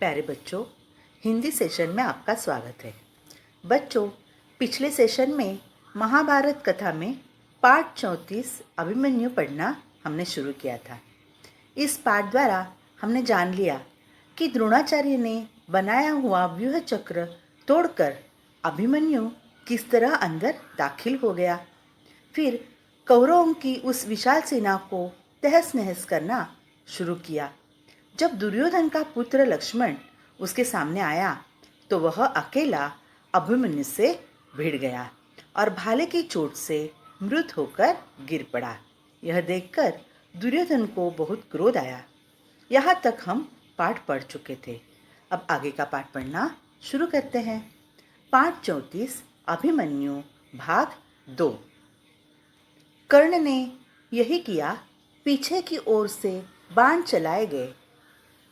प्यारे बच्चों, हिंदी सेशन में आपका स्वागत है। बच्चों, पिछले सेशन में महाभारत कथा में पाठ 34 अभिमन्यु पढ़ना हमने शुरू किया था। इस पाठ द्वारा हमने जान लिया कि द्रोणाचार्य ने बनाया हुआ व्यूह चक्र तोड़कर अभिमन्यु किस तरह अंदर दाखिल हो गया। फिर कौरवों की उस विशाल सेना को तहस नहस करना शुरू किया। जब दुर्योधन का पुत्र लक्ष्मण उसके सामने आया तो वह अकेला अभिमन्यु से भिड़ गया और भाले की चोट से मृत होकर गिर पड़ा। यह देखकर दुर्योधन को बहुत क्रोध आया। यहाँ तक हम पाठ पढ़ चुके थे। अब आगे का पाठ पढ़ना शुरू करते हैं। पाठ 34 अभिमन्यु भाग 2। कर्ण ने यही किया। पीछे की ओर से बाण चलाए गए।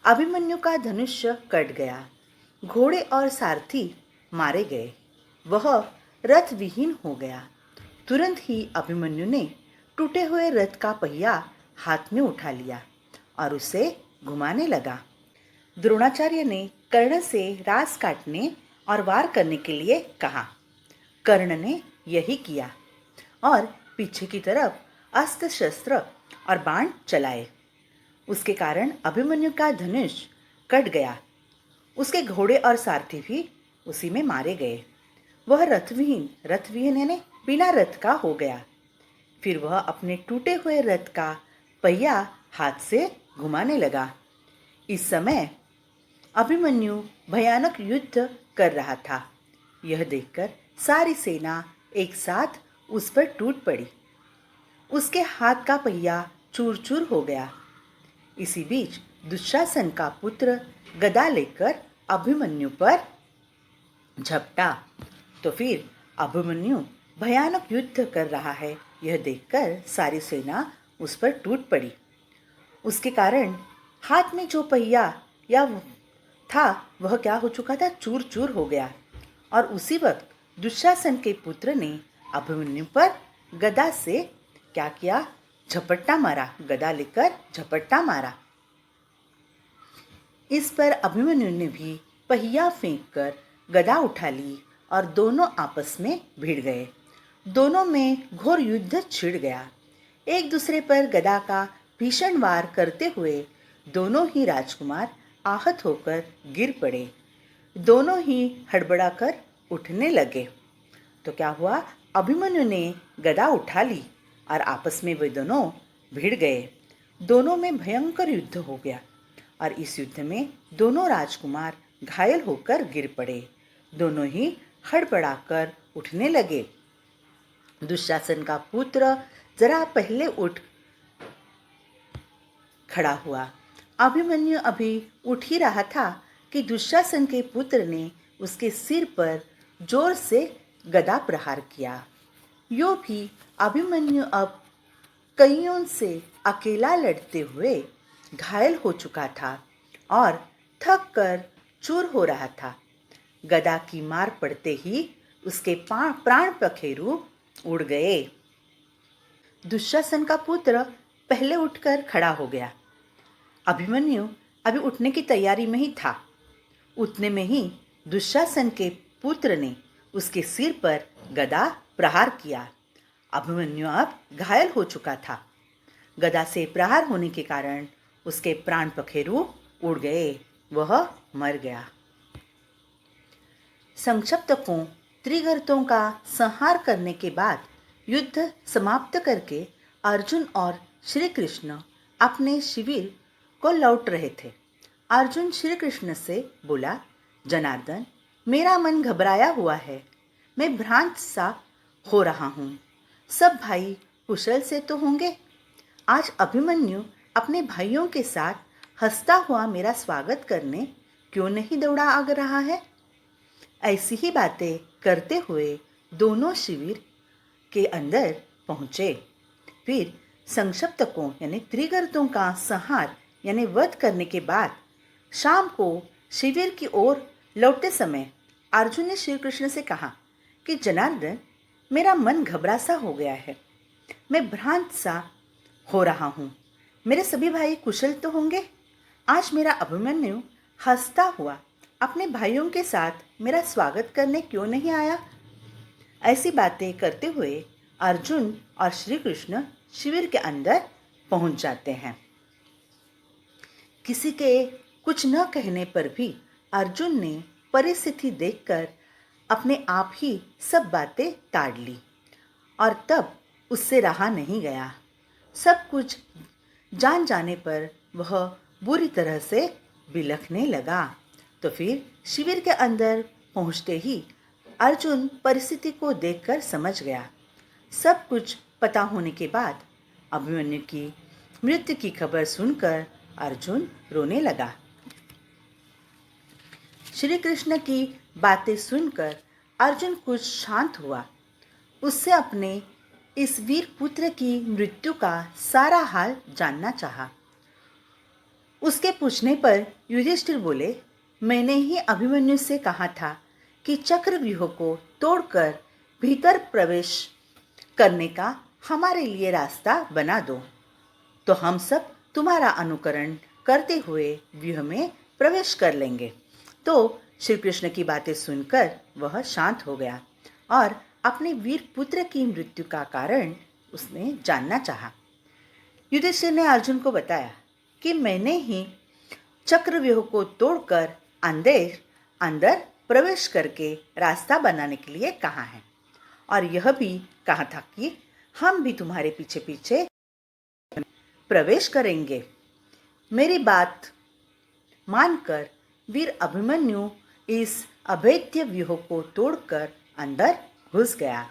अभिमन्यु का धनुष्य कट गया। घोड़े और सारथी मारे गए। वह रथ विहीन हो गया। तुरंत ही अभिमन्यु ने टूटे हुए रथ का पहिया हाथ में उठा लिया और उसे घुमाने लगा। द्रोणाचार्य ने कर्ण से रास काटने और वार करने के लिए कहा। कर्ण ने यही किया और पीछे की तरफ अस्त्र शस्त्र और बाण चलाए। उसके कारण अभिमन्यु का धनुष कट गया। उसके घोड़े और सारथी भी उसी में मारे गए। वह रथविहीन यानी बिना रथ का हो गया। फिर वह अपने टूटे हुए रथ का पहिया हाथ से घुमाने लगा। इस समय अभिमन्यु भयानक युद्ध कर रहा था। यह देखकर सारी सेना एक साथ उस पर टूट पड़ी। उसके हाथ का पहिया चूर चूर हो गया। इसी बीच दुशासन का पुत्र गदा लेकर अभिमन्यु पर झपटा तो फिर अभिमन्यु भयानक युद्ध कर रहा है। यह देखकर सारी सेना उस पर टूट पड़ी। उसके कारण हाथ में जो पहिया या था वह क्या हो चुका था, चूर चूर हो गया। और उसी वक्त दुशासन के पुत्र ने अभिमन्यु पर गदा से क्या किया, झपट्टा मारा। गदा लेकर झपट्टा मारा। इस पर अभिमन्यु ने भी पहिया फेंककर गदा उठा ली और दोनों आपस में भिड़ गए। दोनों में घोर युद्ध छिड़ गया। एक दूसरे पर गदा का भीषण वार करते हुए दोनों ही राजकुमार आहत होकर गिर पड़े। दोनों ही हड़बड़ाकर उठने लगे तो क्या हुआ, अभिमन्यु ने गदा उठा ली और आपस में वे दोनों भिड़ गए। दोनों में भयंकर युद्ध हो गया और इस युद्ध में दोनों राजकुमार घायल होकर गिर पड़े। दोनों ही हड़बड़ाकर उठने लगे। दुशासन का पुत्र जरा पहले उठ खड़ा हुआ। अभिमन्यु अभी उठ ही रहा था कि दुशासन के पुत्र ने उसके सिर पर जोर से गदा प्रहार किया। यो भी अभिमन्यु अब कईयों से अकेला लड़ते हुए घायल हो चुका था और थक कर चूर हो रहा था। गदा की मार पड़ते ही उसके प्राण पखेरु उड़ गए। दुशासन का पुत्र पहले उठकर खड़ा हो गया। अभिमन्यु अभी उठने की तैयारी में ही था। उतने में ही दुशासन के पुत्र ने उसके सिर पर गदा प्रहार किया। अभिमन्यु अब घायल हो चुका था। गदा से प्रहार होने के कारण उसके प्राण पखेरु उड़ गए। वह मर गया। संक्षिप्तकों त्रिगर्तों का संहार करने के बाद युद्ध समाप्त करके अर्जुन और श्री कृष्ण अपने शिविर को लौट रहे थे। अर्जुन श्री कृष्ण से बोला, जनार्दन, मेरा मन घबराया हुआ है। मैं भ्रांत सा हो रहा हूँ। सब भाई कुशल से तो होंगे। आज अभिमन्यु अपने भाइयों के साथ हंसता हुआ मेरा स्वागत करने क्यों नहीं दौड़ा आ रहा है। ऐसी ही बातें करते हुए दोनों शिविर के अंदर पहुँचे। फिर संक्षिप्तकों यानी त्रिगर्तों का संहार यानी वध करने के बाद शाम को शिविर की ओर लौटते समय अर्जुन ने श्री कृष्ण से कहा कि जनार्दन, मेरा मन घबरा सा हो गया है। मैं भ्रांत सा हो रहा हूँ। मेरे सभी भाई कुशल तो होंगे। आज मेरा अभिमन्यु हंसता हुआ अपने भाइयों के साथ मेरा स्वागत करने क्यों नहीं आया? ऐसी बातें करते हुए अर्जुन और श्री कृष्ण शिविर के अंदर पहुंच जाते हैं। किसी के कुछ न कहने पर भी अर्जुन ने परिस्थिति देखकर अपने आप ही सब बातें टाल ली और तब उससे रहा नहीं गया। सब कुछ जान जाने पर वह बुरी तरह से बिलखने लगा। तो फिर शिविर के अंदर पहुंचते ही अर्जुन परिस्थिति को देखकर समझ गया। सब कुछ पता होने के बाद अभिमन्यु की मृत्यु की खबर सुनकर अर्जुन रोने लगा। श्री कृष्ण की बातें सुनकर अर्जुन कुछ शांत हुआ। उससे अपने इस वीर पुत्र की मृत्यु का सारा हाल जानना चाहा। उसके पूछने पर युधिष्ठिर बोले, मैंने ही अभिमन्यु से कहा था कि चक्रव्यूह को तोड़कर भीतर प्रवेश करने का हमारे लिए रास्ता बना दो, तो हम सब तुम्हारा अनुकरण करते हुए व्यूह में प्रवेश कर लेंगे। तो श्री कृष्ण की बातें सुनकर वह शांत हो गया और अपने वीर पुत्र की मृत्यु का कारण उसने जानना चाहा। युधिष्ठिर ने अर्जुन को बताया कि मैंने ही चक्रव्यूह को तोड़कर अंदर प्रवेश करके रास्ता बनाने के लिए कहा है और यह भी कहा था कि हम भी तुम्हारे पीछे पीछे प्रवेश करेंगे। मेरी बात मानकर वीर अभिमन्यु इस अभेद्य व्यूह को तोड़कर अंदर घुस गया।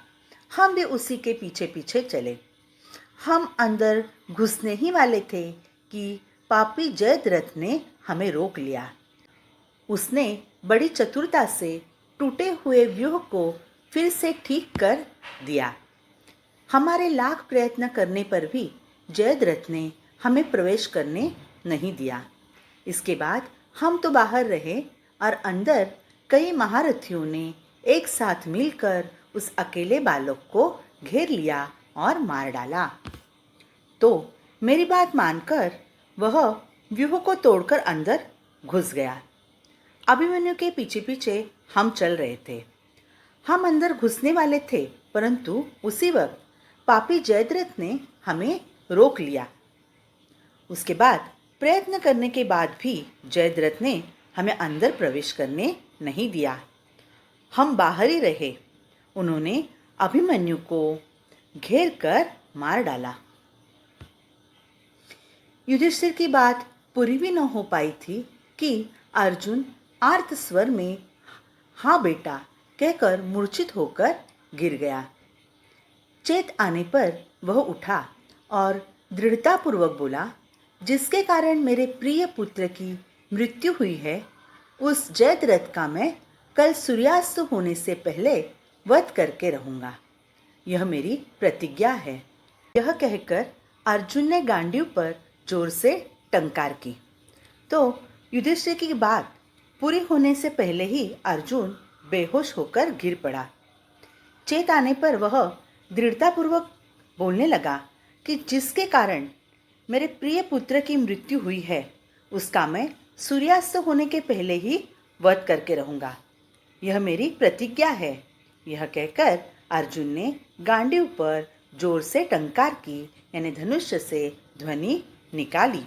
हम भी उसी के पीछे पीछे चले। हम अंदर घुसने ही वाले थे कि पापी जयद्रथ ने हमें रोक लिया। उसने बड़ी चतुरता से टूटे हुए व्यूह को फिर से ठीक कर दिया। हमारे लाख प्रयत्न करने पर भी जयद्रथ ने हमें प्रवेश करने नहीं दिया। इसके बाद हम तो बाहर रहे और अंदर कई महारथियों ने एक साथ मिलकर उस अकेले बालक को घेर लिया और मार डाला। तो मेरी बात मानकर वह व्यूह को तोड़कर अंदर घुस गया। अभिमन्यु के पीछे पीछे हम चल रहे थे। हम अंदर घुसने वाले थे, परंतु उसी वक्त पापी जयद्रथ ने हमें रोक लिया। उसके बाद प्रयत्न करने के बाद भी जयद्रथ ने हमें अंदर प्रवेश करने नहीं दिया। हम बाहर ही रहे। उन्होंने अभिमन्यु को घेर कर मार डाला। युधिष्ठिर की बात पूरी भी न हो पाई थी कि अर्जुन आर्त स्वर में हाँ बेटा कहकर मूर्छित होकर गिर गया। चेत आने पर वह उठा और दृढ़तापूर्वक बोला, जिसके कारण मेरे प्रिय पुत्र की मृत्यु हुई है, उस जयद्रथ का मैं कल सूर्यास्त होने से पहले वध करके रहूंगा। यह मेरी प्रतिज्ञा है। यह कहकर अर्जुन ने गांडीव पर जोर से टंकार की। तो युधिष्ठिर की बात पूरी होने से पहले ही अर्जुन बेहोश होकर गिर पड़ा। चेत आने पर वह दृढ़तापूर्वक बोलने लगा कि जिसके कारण मेरे प्रिय पुत्र की मृत्यु हुई है, उसका मैं सूर्यास्त होने के पहले ही वध करके रहूंगा। यह मेरी प्रतिज्ञा है। यह कहकर अर्जुन ने गांडीव पर जोर से टंकार की, यानी धनुष से ध्वनि निकाली।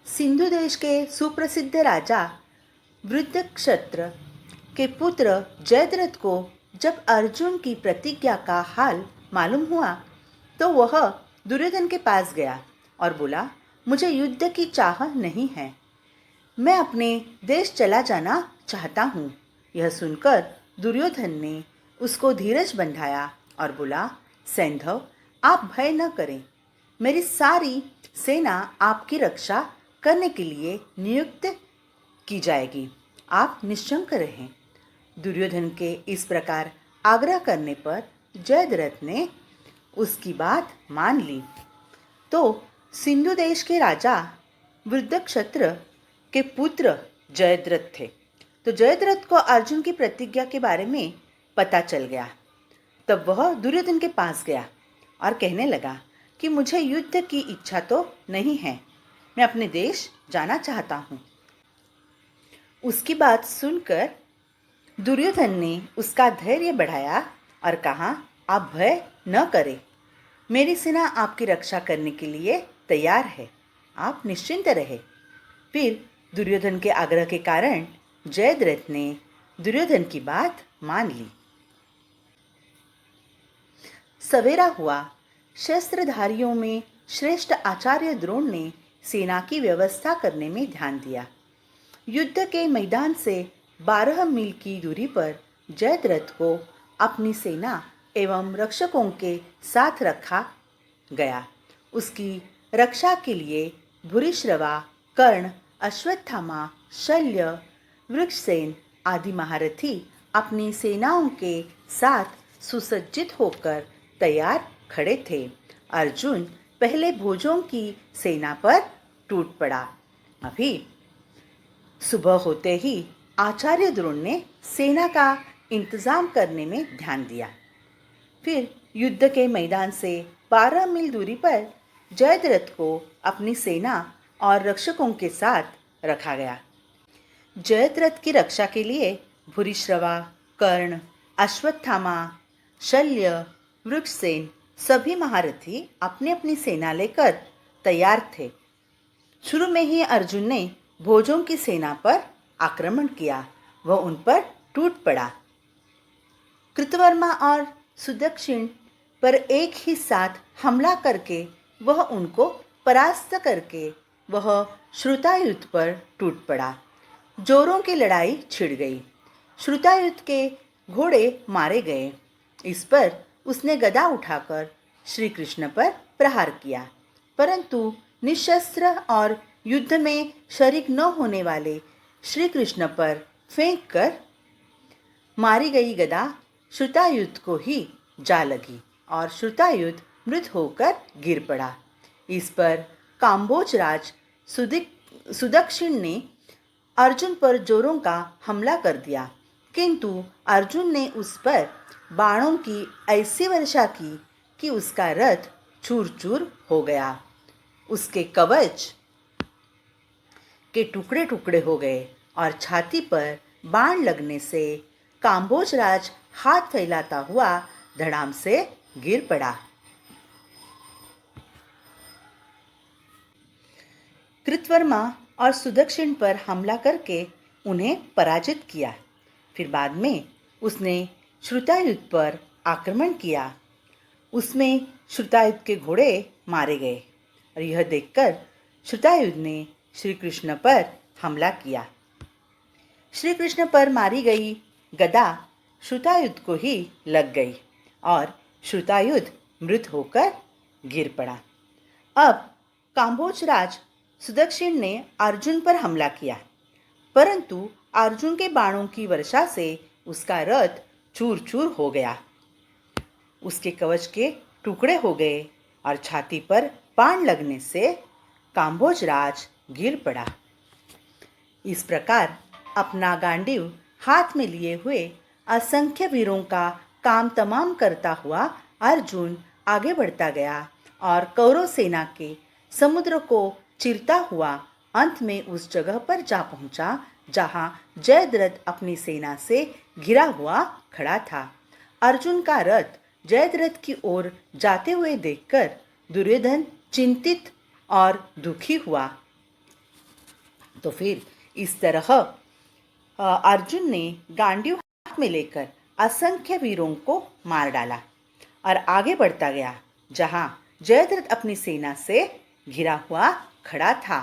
सिंधु देश के सुप्रसिद्ध राजा वृद्धक्षत्र के पुत्र जयद्रथ को जब अर्जुन की प्रतिज्ञा का हाल मालूम हुआ, तो वह दुर्योधन के पास गया और बोला, मुझे युद्ध की चाह नहीं है, मैं अपने देश चला जाना चाहता हूँ। यह सुनकर दुर्योधन ने उसको धीरज बंधाया और बोला, सैंधव आप भय न करें, मेरी सारी सेना आपकी रक्षा करने के लिए नियुक्त की जाएगी, आप निश्चिंत रहें। दुर्योधन के इस प्रकार आग्रह करने पर जयद्रथ ने उसकी बात मान ली। तो सिंधु देश के राजा वृद्धक्षत्र के पुत्र जयद्रथ थे। तो जयद्रथ को अर्जुन की प्रतिज्ञा के बारे में पता चल गया। तब वह दुर्योधन के पास गया और कहने लगा कि मुझे युद्ध की इच्छा तो नहीं है, मैं अपने देश जाना चाहता हूँ। उसकी बात सुनकर दुर्योधन ने उसका धैर्य बढ़ाया और कहा, आप भय न करें, मेरी सेना आपकी रक्षा करने के लिए तैयार है, आप निश्चिंत रहे। फिर दुर्योधन के आग्रह के कारण जयद्रथ ने दुर्योधन की बात मान ली। सवेरा हुआ। शस्त्रधारियों में श्रेष्ठ आचार्य द्रोण ने सेना की व्यवस्था करने में ध्यान दिया। युद्ध के मैदान से 12 मील की दूरी पर जयद्रथ को अपनी सेना एवं रक्षकों के साथ रखा गया। उसकी रक्षा के लिए भूरिश्रवा, कर्ण, अश्वत्थामा, शल्य, वृक्षसेन आदि महारथी अपनी सेनाओं के साथ सुसज्जित होकर तैयार खड़े थे। अर्जुन पहले भोजों की सेना पर टूट पड़ा। अभी सुबह होते ही आचार्य द्रोण ने सेना का इंतजाम करने में ध्यान दिया। फिर युद्ध के मैदान से 12 मील दूरी पर जयद्रथ को अपनी सेना और रक्षकों के साथ रखा गया। जयद्रथ की रक्षा के लिए भूरिश्रवा, कर्ण, अश्वत्थामा, शल्य, वृक्षसेन सभी महारथी अपनी अपनी सेना लेकर तैयार थे। शुरू में ही अर्जुन ने भोजों की सेना पर आक्रमण किया। वह उन पर टूट पड़ा। कृतवर्मा और सुदक्षिण पर एक ही साथ हमला करके वह उनको परास्त करके वह श्रुतायुध पर टूट पड़ा। जोरों की लड़ाई छिड़ गई। श्रुतायुध के घोड़े मारे गए। इस पर उसने गदा उठाकर श्री कृष्ण पर प्रहार किया, परंतु निशस्त्र और युद्ध में शरीक न होने वाले श्री कृष्ण पर फेंक कर मारी गई गदा श्रुतायुध को ही जा लगी और श्रुतायुध मृत होकर गिर पड़ा। इस पर काम्भोज राज सुदक्षिण ने अर्जुन पर जोरों का हमला कर दिया, किंतु अर्जुन ने उस पर बाणों की ऐसी वर्षा की कि उसका रथ चूर चूर हो गया। उसके कवच के टुकड़े टुकड़े हो गए और छाती पर बाण लगने से काम्भोज राज हाथ फैलाता हुआ धड़ाम से गिर पड़ा। कृतवर्मा और सुदक्षिण पर हमला करके उन्हें पराजित किया। फिर बाद में उसने श्रुतायुध पर आक्रमण किया। उसमें श्रुतायुध के घोड़े मारे गए और यह देखकर श्रुतायुध ने श्री कृष्ण पर हमला किया। श्री कृष्ण पर मारी गई गदा श्रुतायुध को ही लग गई और श्रुतायुध मृत होकर गिर पड़ा। अब काम्भोज राज सुदक्षिण ने अर्जुन पर हमला किया, परंतु अर्जुन के बाणों की वर्षा से उसका रथ चूर चूर हो गया। उसके कवच के टुकड़े हो गए और छाती पर बाण लगने से काम्भोज राज गिर पड़ा। इस प्रकार अपना गांडीव हाथ में लिए हुए असंख्य वीरों का काम तमाम करता हुआ अर्जुन आगे बढ़ता गया और कौरव सेना के समुद्र को चिरता हुआ अंत में उस जगह पर जा पहुंचा जहां जयद्रथ अपनी सेना से घिरा हुआ खड़ा था। अर्जुन का रथ जयद्रथ की ओर जाते हुए देखकर दुर्योधन चिंतित और दुखी हुआ। तो फिर इस तरह अर्जुन ने गांडीव हाथ में लेकर असंख्य वीरों को मार डाला और आगे बढ़ता गया जहां जयद्रथ अपनी सेना से घिरा हुआ खड़ा था।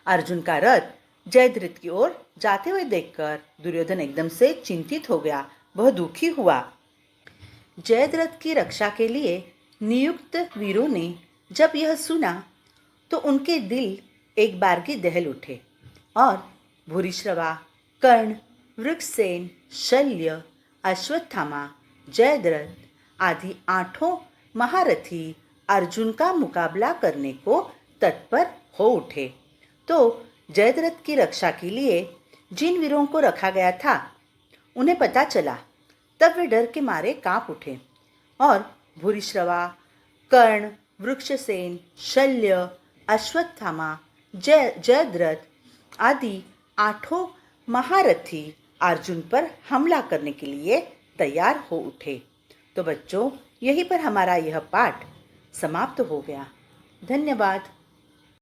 अर्जुन का रथ जयद्रथ की ओर जाते हुए देखकर दुर्योधन एकदम से चिंतित हो गया। वह दुखी हुआ। जयद्रथ की रक्षा के लिए नियुक्त वीरों ने जब यह सुना तो उनके दिल एक बारगी दहल उठे और भूरिश्रवा, कर्ण, वृक्षसेन, शल्य, अश्वत्थामा, जयद्रथ आदि 8 महारथी अर्जुन का मुकाबला करने को तत्पर हो उठे। तो जयद्रथ की रक्षा के लिए जिन वीरों को रखा गया था उन्हें पता चला, तब वे डर के मारे कांप उठे और भूरिश्रवा, कर्ण, वृक्षसेन, शल्य, अश्वत्थामा, जयद्रथ आदि आठों महारथी अर्जुन पर हमला करने के लिए तैयार हो उठे। तो बच्चों, यहीं पर हमारा यह पाठ समाप्त हो गया। धन्यवाद।